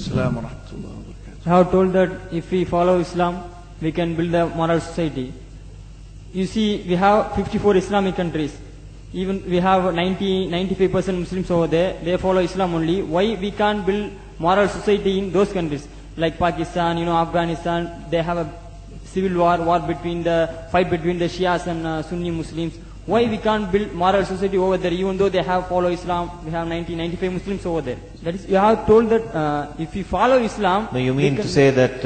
Assalamu alaikum wa rahmatullahi wa barakatuh. I have told that if we follow Islam, we can build a moral society. You see, we have 54 Islamic countries. Even we have 95% Muslims over there. They follow Islam only. Why we can't build moral society in those countries? Like Pakistan, Afghanistan, they have a civil war between the Shias and Sunni Muslims. Why we can't build moral society over there, even though they have follow Islam? We have 95 Muslims over there. That is, you have told that if we follow Islam. No, you mean to say that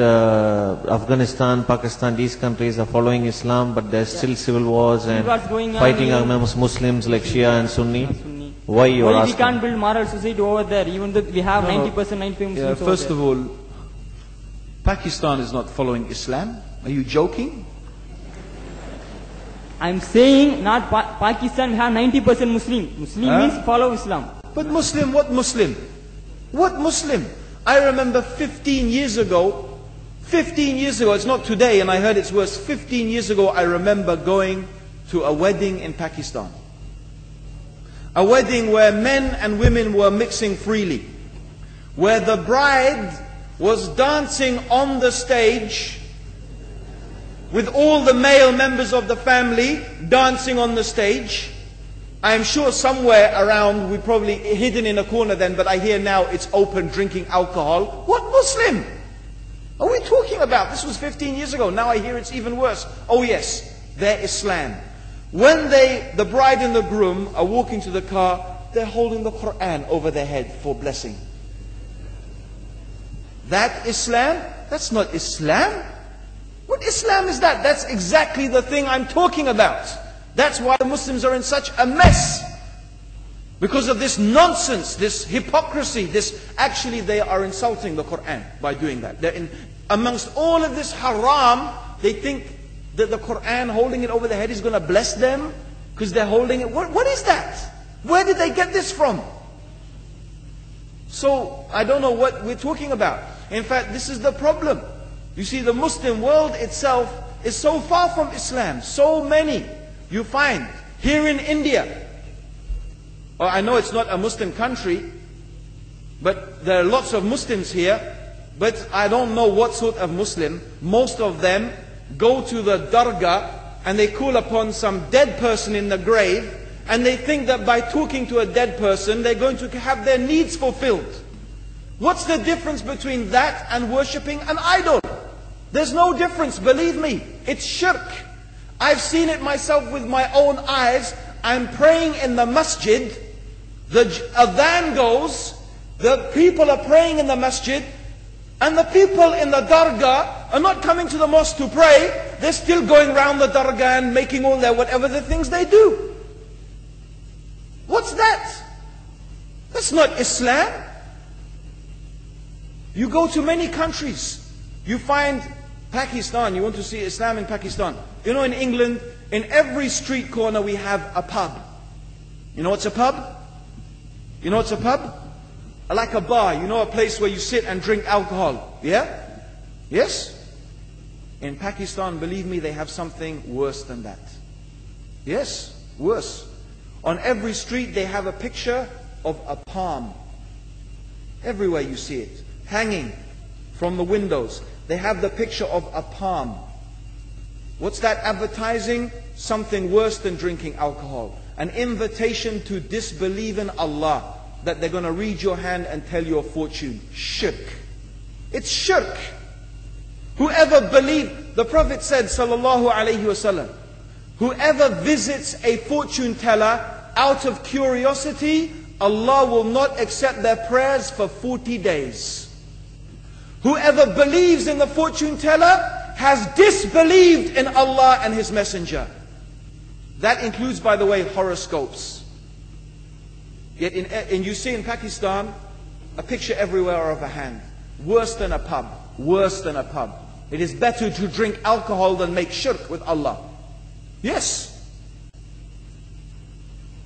Afghanistan, Pakistan, these countries are following Islam, but there's still civil wars and fighting amongst Muslims like Shia and Sunni? Why you are asking? We can't build moral society over there, even though we have 90%, 95 Muslims over there? First of all, Pakistan is not following Islam. Are you joking? I'm saying not Pakistan, we have 90% Muslim. Muslim means follow Islam. But Muslim, what Muslim? What Muslim? I remember 15 years ago, it's not today and I heard it's worse, 15 years ago I remember going to a wedding in Pakistan. A wedding where men and women were mixing freely. Where the bride was dancing on the stage with all the male members of the family dancing on the stage. I am sure somewhere around, we probably hidden in a corner then, but I hear now it's open drinking alcohol. What Muslim are we talking about? This was 15 years ago. Now I hear it's even worse. Oh yes, they're Islam. When the bride and the groom are walking to the car, they're holding the Quran over their head for blessing. That Islam? That's not Islam. What Islam is that? That's exactly the thing I'm talking about. That's why the Muslims are in such a mess. Because of this nonsense, this hypocrisy, actually they are insulting the Quran by doing that. Amongst all of this haram, they think that the Quran, holding it over their head, is going to bless them because they're holding it. What is that? Where did they get this from? So, I don't know what we're talking about. In fact, this is the problem. You see, the Muslim world itself is so far from Islam. So many you find here in India. I know it's not a Muslim country, but there are lots of Muslims here. But I don't know what sort of Muslim. Most of them go to the dargah and they call upon some dead person in the grave, and they think that by talking to a dead person they're going to have their needs fulfilled. What's the difference between that and worshipping an idol? There's no difference, believe me. It's shirk. I've seen it myself with my own eyes. I'm praying in the masjid. The adhan goes. The people are praying in the masjid. And the people in the dargah are not coming to the mosque to pray. They're still going around the dargah and making all their whatever the things they do. What's that? That's not Islam. You go to many countries. You find Pakistan, you want to see Islam in Pakistan. You know, in England, in every street corner we have a pub. You know what's a pub? You know what's a pub? Like a bar, you know, a place where you sit and drink alcohol. Yeah? Yes? In Pakistan, believe me, they have something worse than that. Yes, worse. On every street they have a picture of a palm. Everywhere you see it, hanging from the windows. They have the picture of a palm. What's that advertising? Something worse than drinking alcohol. An invitation to disbelieve in Allah. That they're going to read your hand and tell your fortune. Shirk. It's shirk. Whoever believes, the Prophet said, sallallahu alaihi wasallam, whoever visits a fortune teller out of curiosity, Allah will not accept their prayers for 40 days. Whoever believes in the fortune teller has disbelieved in Allah and His Messenger. That includes, by the way, horoscopes. Yet and you see in Pakistan a picture everywhere of a hand. Worse than a pub. Worse than a pub. It is better to drink alcohol than make shirk with Allah. Yes.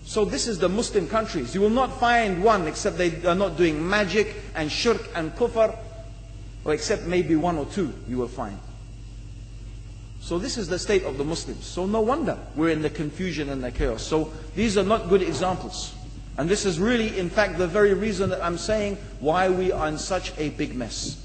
So this is the Muslim countries. You will not find one except they are not doing magic and shirk and kufr. Or except maybe one or two you will find. So this is the state of the Muslims. So no wonder we're in the confusion and the chaos. So these are not good examples. And this is really, in fact, the very reason that I'm saying why we are in such a big mess.